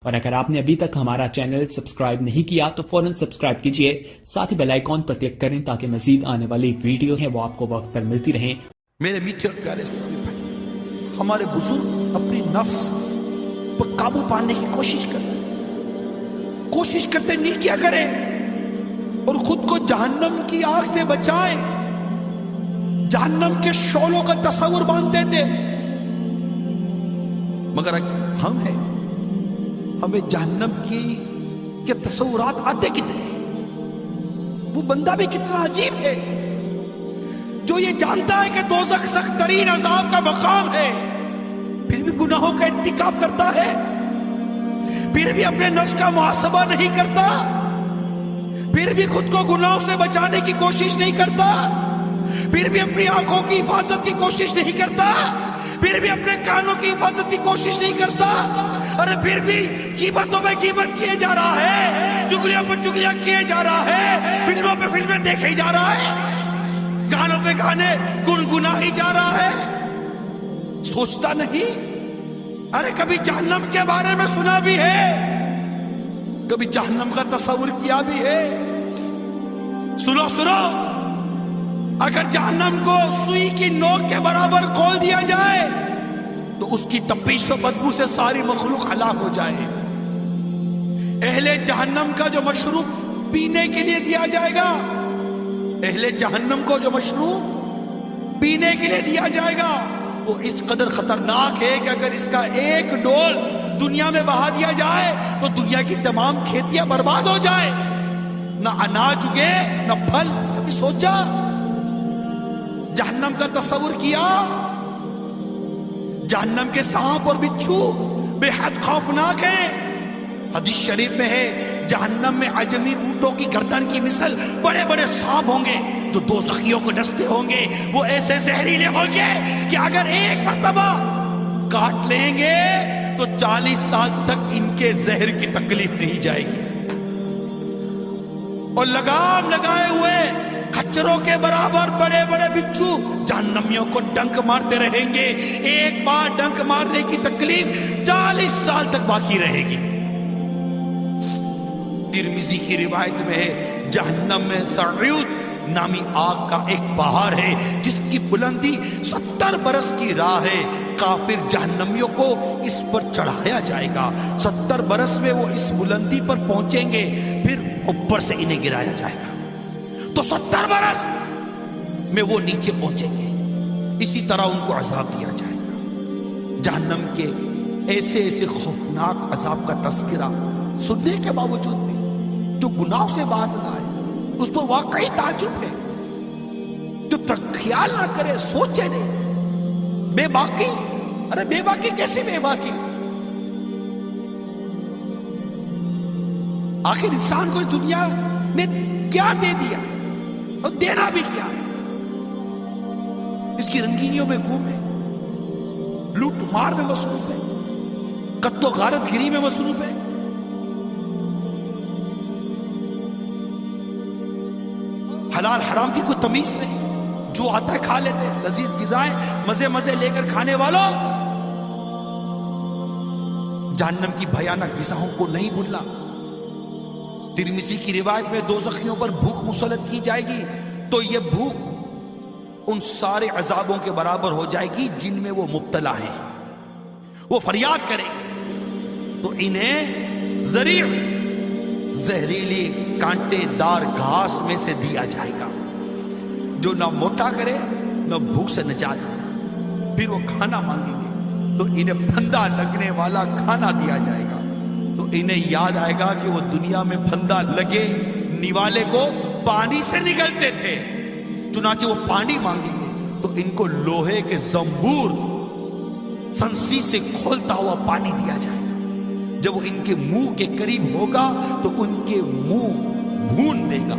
اور اگر آپ نے ابھی تک ہمارا چینل سبسکرائب نہیں کیا تو فوراً سبسکرائب کیجئے، ساتھ ہی بیل آئیکن پر کلک کریں تاکہ مزید آنے والی ویڈیو ہیں وہ آپ کو وقت پر ملتی رہیں۔ میرے میٹھے اور پیارے اسلامی بھائی، ہمارے بزرگ اپنی نفس پر قابو پانے کی کوشش کرتے نہیں کیا کریں اور خود کو جہنم کی آگ سے بچائیں، جہنم کے شعلوں کا تصور باندھتے تھے، مگر ہم ہیں، ہمیں جہنم کے تصورات آتے کتنے، وہ بندہ بھی کتنا عجیب ہے جو یہ جانتا ہے کہ دوزخ سخت ترین عذاب کا مقام ہے، پھر بھی گناہوں کا ارتکاب کرتا ہے، پھر بھی اپنے نفس کا محاسبہ نہیں کرتا، پھر بھی خود کو گناہوں سے بچانے کی کوشش نہیں کرتا، پھر بھی اپنی آنکھوں کی حفاظت کی کوشش نہیں کرتا، پھر بھی اپنے کانوں کی حفاظت کی کوشش نہیں کرتا، ارے پھر بھی غیبتوں پہ غیبت کیے جا رہا ہے، چغلیوں پہ چغلیاں کیے جا رہا ہے، فلموں پہ فلمیں دیکھے جا رہا ہے، گانوں پہ گانے گنگنا ہی جا رہا ہے، سوچتا نہیں؟ ارے کبھی جہنم کے بارے میں سنا بھی ہے، کبھی جہنم کا تصور کیا بھی ہے؟ سنو اگر جہنم کو سوئی کی نوک کے برابر کھول دیا جائے تو اس کی تپش و بدبو سے ساری مخلوق ہلاک ہو جائے۔ اہل جہنم کا جو مشروب پینے کے لیے دیا جائے گا، اہل جہنم کو جو مشروب پینے کے لیے دیا جائے گا وہ اس قدر خطرناک ہے کہ اگر اس کا ایک ڈول دنیا میں بہا دیا جائے تو دنیا کی تمام کھیتیاں برباد ہو جائے، نہ اناج اگے نہ پھل۔ کبھی سوچا؟ جہنم کا تصور کیا؟ جہنم کے سانپ اور بچھو بے حد خوفناک ہیں، حدیث شریف میں ہے جہنم میں عجمی اونٹوں کی گردن کی مثل بڑے بڑے سانپ ہوں گے جو دوزخیوں کو ڈستے ہوں گے، وہ ایسے زہریلے ہوں گے کہ اگر ایک مرتبہ کاٹ لیں گے تو 40 سال تک ان کے زہر کی تکلیف نہیں جائے گی، اور لگام لگائے ہوئے کھچروں کے برابر بڑے بڑے بچھو جہنمیوں کو ڈنک مارتے رہیں گے، ایک بار ڈنک مارنے کی تکلیف 40 سال تک باقی رہے گی۔ ترمذی کی روایت میں ہے جہنم میں سعود نامی آگ کا ایک پہاڑ ہے جس کی بلندی 70 برس کی راہ ہے، کافر جہنمیوں کو اس پر چڑھایا جائے گا، 70 برس میں وہ اس بلندی پر پہنچیں گے، پھر اوپر سے انہیں گرایا جائے گا تو 70 برس میں وہ نیچے پہنچیں گے، اسی طرح ان کو عذاب دیا جائے گا۔ جہنم کے ایسے خوفناک عذاب کا تذکرہ سننے کے باوجود بھی جو گناہ سے باز نہ آئے اس پر واقعی تعجب ہے، جو خیال نہ کرے، سوچے نہیں، بے باکی۔ ارے بے باکی کیسی بے باکی؟ آخر انسان کو اس دنیا نے کیا دے دیا اور دینا بھی کیا؟ اس کی رنگینیوں میں گھومے، لوٹ مار میں مصروف ہے، قتل و غارت گری میں مصروف ہے، حلال حرام کی کوئی تمیز نہیں، جو آتا ہے کھا لیتے، لذیذ غذائیں مزے مزے لے کر کھانے والوں، جہنم کی بھیانک غذاؤں کو نہیں بھولنا۔ ترمذی کی روایت میں دوزخیوں پر بھوک مسلط کی جائے گی تو یہ بھوک ان سارے عذابوں کے برابر ہو جائے گی جن میں وہ مبتلا ہیں، وہ فریاد کریں گے تو انہیں ذریع زہریلی کانٹے دار گھاس میں سے دیا جائے گا جو نہ موٹا کرے نہ بھوک سے نجات دے، پھر وہ کھانا مانگیں گے تو انہیں پھندا لگنے والا کھانا دیا جائے گا تو انہیں یاد آئے گا کہ وہ دنیا میں پھندا لگے نیوالے کو پانی سے نگلتے تھے، چنانچہ وہ پانی مانگیں گے تو ان کو لوہے کے زنبور سنسی سے کھولتا ہوا پانی دیا جائے گا، جب وہ ان کے منہ کے قریب ہوگا تو ان کے منہ بھون دے گا،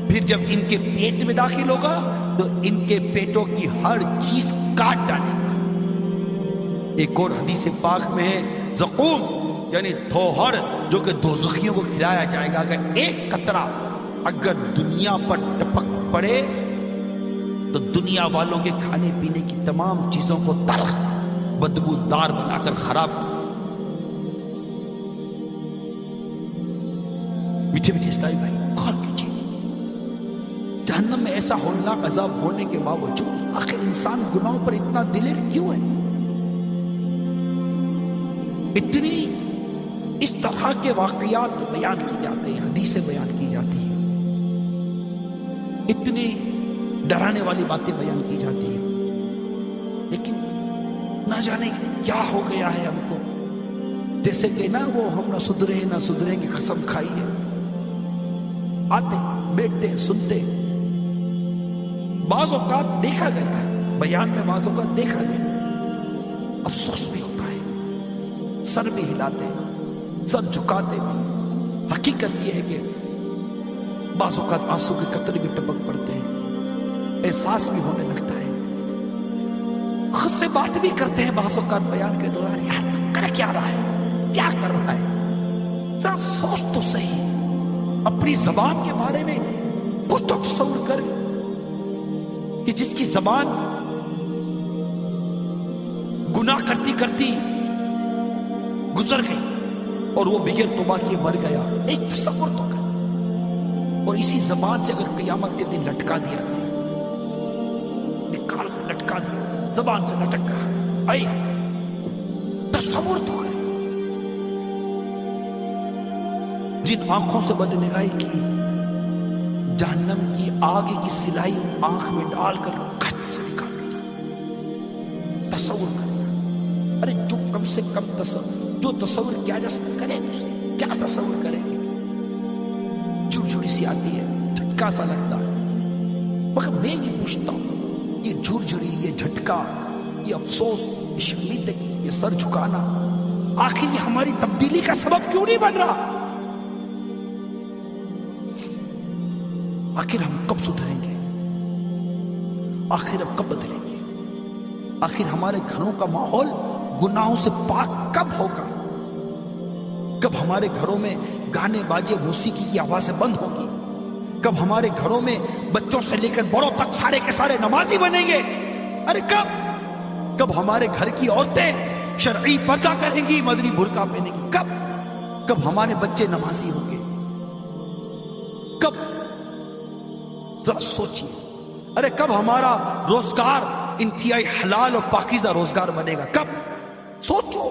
پھر جب ان کے پیٹ میں داخل ہوگا تو ان کے پیٹوں کی ہر چیز کاٹ ڈالے گا۔ ایک اور حدیث پاک میں ہے زقوم یعنی تھوہر جو کہ دوزخیوں کو کھلایا جائے گا کہ ایک قطرہ اگر دنیا پر ٹپک پڑے تو دنیا والوں کے کھانے پینے کی تمام چیزوں کو تلخ بدبودار بنا کر خراب کر دے۔ میٹھے میٹھے اسٹائل بھائی غور کیجیے، جہنم میں ایسا ہولناک عذاب ہونے کے باوجود آخر انسان گناہوں پر اتنا دلیر کیوں ہے؟ اتنی اس طرح کے واقعات بیان کی جاتے ہیں، حدیثیں بیان کی جاتی ہیں، اتنی ڈرانے والی باتیں بیان کی جاتی ہیں، لیکن نہ جانے کیا ہو گیا ہے ہم کو، جیسے کہ نا وہ ہم نہ سدھریں کی قسم کھائی ہے، آتے بیٹھتے سنتے، بعض اوقات دیکھا گیا ہے بیان میں، بعض اوقات دیکھا گیا، افسوس بھی ہوتا ہے، سر بھی ہلاتے ہیں، سر جھکاتے بھی، حقیقت یہ ہے کہ بعض اوقات آنسو کے قطرے بھی ٹپک پڑتے ہیں، احساس بھی ہونے لگتا ہے، خود سے بات بھی کرتے ہیں بعض اوقات بیان کے دوران، یار تو کر کیا رہا ہے، کیا کر رہا ہے، ذرا سوچ تو صحیح، اپنی زبان کے بارے میں کچھ تو تصور کر کہ جس کی زبان گناہ کرتی کرتی گزر گئی اور وہ بغیر توبہ کیے مر گیا، ایک تصور تو کر، اور اسی زبان سے اگر قیامت کے دن لٹکا دیا گیا، نکال کر لٹکا دیا، زبان سے لٹک رہا ہے، اے تصور تو کر، جن آنکھوں سے بدنگاہی کی، جہنم کی آگ کی سلائی ان آنکھ میں ڈال کر کھچ سے نکال دی جائے، تصور کر، ارے جو کم سے کم جو تصور کیا جا سکتا کرے، کیا تصور کریں گے، جھڑ سی آتی ہے، جھٹکا سا لگتا ہے، مگر میں یہ پوچھتا ہوں، یہ جھڑ یہ جھٹکا، یہ افسوس، یہ شرمندگی، یہ سر جھکانا، آخر یہ ہماری تبدیلی کا سبب کیوں نہیں بن رہا؟ آخر ہم کب سدھریں گے؟ آخر ہم کب بدلیں گے؟ آخر ہمارے گھروں کا ماحول گناہوں سے پاک کب ہوگا؟ کب ہمارے گھروں میں گانے باجے موسیقی کی آوازیں بند ہوگی؟ کب ہمارے گھروں میں بچوں سے لے کر بڑوں تک سارے کے سارے نمازی بنیں گے؟ ارے کب ہمارے گھر کی عورتیں شرعی پردہ کریں گی، مدنی برقع پہنیں گی؟ کب ہمارے بچے نمازی ہوں گے؟ کب؟ ذرا سوچیے، ارے کب ہمارا روزگار انتہائی حلال اور پاکیزہ روزگار بنے گا؟ کب؟ سوچو،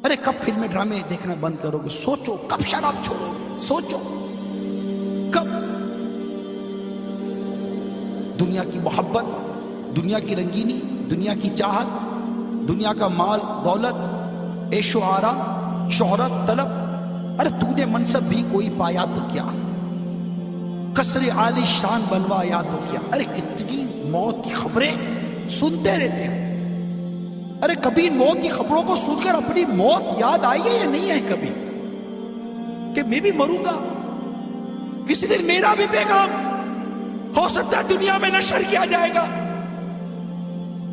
ارے کب فلمیں ڈرامے دیکھنا بند کرو گے؟ سوچو، کب شراب چھوڑو گے؟ سوچو، کب؟ دنیا کی محبت، دنیا کی رنگینی، دنیا کی چاہت، دنیا کا مال دولت، عیش و آرام، شہرت طلب، ارے تو نے منصب بھی کوئی پایا تو کیا، قصر عالی شان بنوایا تو کیا، ارے کتنی موت کی خبریں سنتے رہتے ہیں، ارے کبھی موت کی خبروں کو سن کر اپنی موت یاد آئی ہے یا نہیں ہے کبھی، کہ میں بھی مروں گا، کسی دن میرا بھی پیغام ہو سکتا ہے دنیا میں نشر کیا جائے گا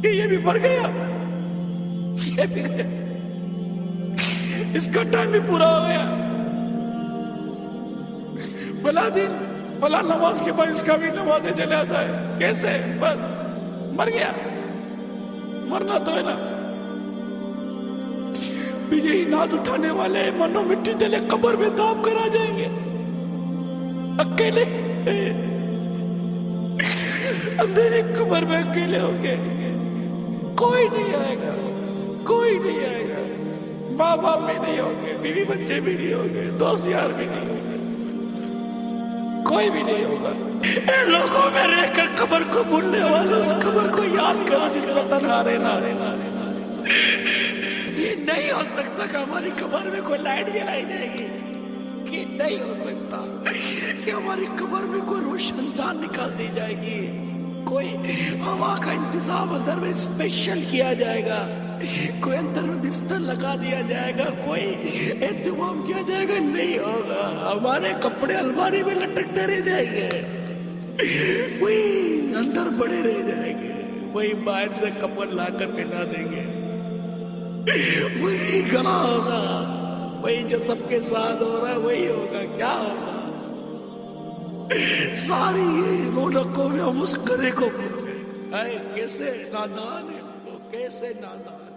کہ یہ بھی مر گیا، یہ بھی گیا، اس کا ٹائم بھی پورا ہو گیا، فلاں دن فلاں نماز کے بعد اس کا بھی نماز جنازہ ہے، کیسے؟ بس مر گیا، مرنا تو ہے نا، یہی ناز اٹھانے والے منو مٹی تلے قبر میں داب کر آ جائیں گے، اکیلے اندھیرے قبر میں اکیلے ہوں گے، کوئی نہیں آئے گا، کوئی نہیں آئے گا، ماں باپ بھی نہیں ہوں گے، بیوی بچے بھی نہیں ہوں گے، دوست یار بھی نہیں ہوں گے، کوئی بھی نہیں ہوگا، اے لوگوں میں رہ کر قبر کو بھولنے والوں، اس قبر کو یاد کرو جس میں تنہارے نارے، یہ نہیں ہو سکتا کہ ہماری قبر میں کوئی لائٹ جلائی جائے گی، یہ نہیں ہو سکتا کہ ہماری قبر میں کوئی روشن دان نکال دی جائے گی، کوئی ہوا کا انتظام اندر میں اسپیشل کیا جائے گا، کوئی اندر میں بستر لگا دیا جائے گا، کوئی اہتمام کیا جائے گا، نہیں ہوگا، ہمارے کپڑے الماری میں لٹکتے رہ جائیں گے، وہی اندر بڑے رہ جائیں گے، وہی باہر سے کپڑ لا کر پہنا دیں گے، وہی گلا ہوگا، وہی جو سب کے ساتھ ہو رہا ہے وہی ہوگا، کیا ہوگا؟ ساری یہ رونقوں میں ہم اس گڑے کو کیسے نادان ہے، کیسے نادان